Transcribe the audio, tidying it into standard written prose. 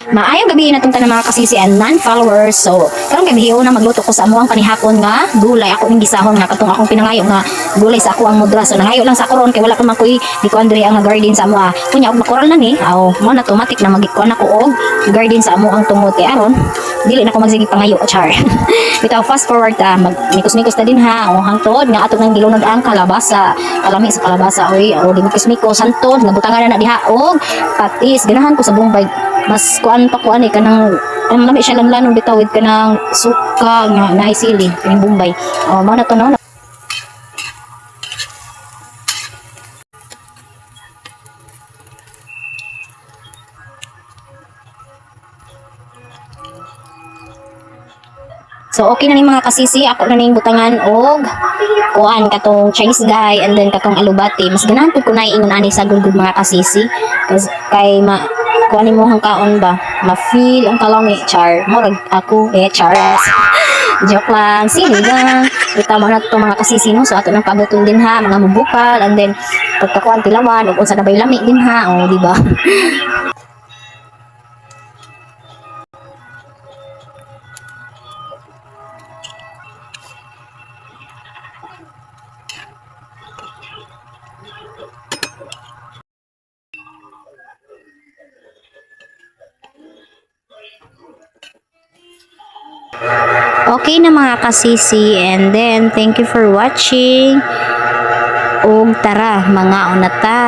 Maayong gabi na tunta ng mga kasisi and non-followers. So, karong gabi na magluto ko sa amuang panihapon nga gulay. Ako ning gisahon nga katong akong pinangayo nga gulay sa ako ang mudra. So, nangayo lang sa ako ron kay wala pa man koy di ko andre ang garden sa amoa. Kunya og makoral na ni. Aw, mo na automatic na magikuan ako og garden sa amo ang tungod kay aron dili na ko magsige pangayo char. Bitaw fast forward ta magmikos-mikos ta din ha. O hangtod nga ato nang gilunod ang kalabasa. Kalami sa kalabasa oy. O di mikos-mikos hangtod nabutangan na diha og patis. Ganahan ko sa Bombay. Mas kuan pa kuan kanang ang lami siya lanlanon bitaw with kanang suka nga naisili kaning Bombay. O mao na to no. So okay na ni mga kasisi, ako na ning butangan og kuan katong Chinese guy and then katong alubati. Mas ganahan pud ko na ingon ani sa gud mga kasisi. Kasi kay kuan nimo hang kaon ba? Ma-feel ang kalami char. Murag ako charas. Joke lang, sige lang. Kita mo na to mga kasisi no. So ato nang pagutom din ha, mga mubukal and then pagkakuan tilawan ug unsa na bay lami din ha. O di ba? Okay na mga kasisi and then thank you for watching. Og tara mga unata.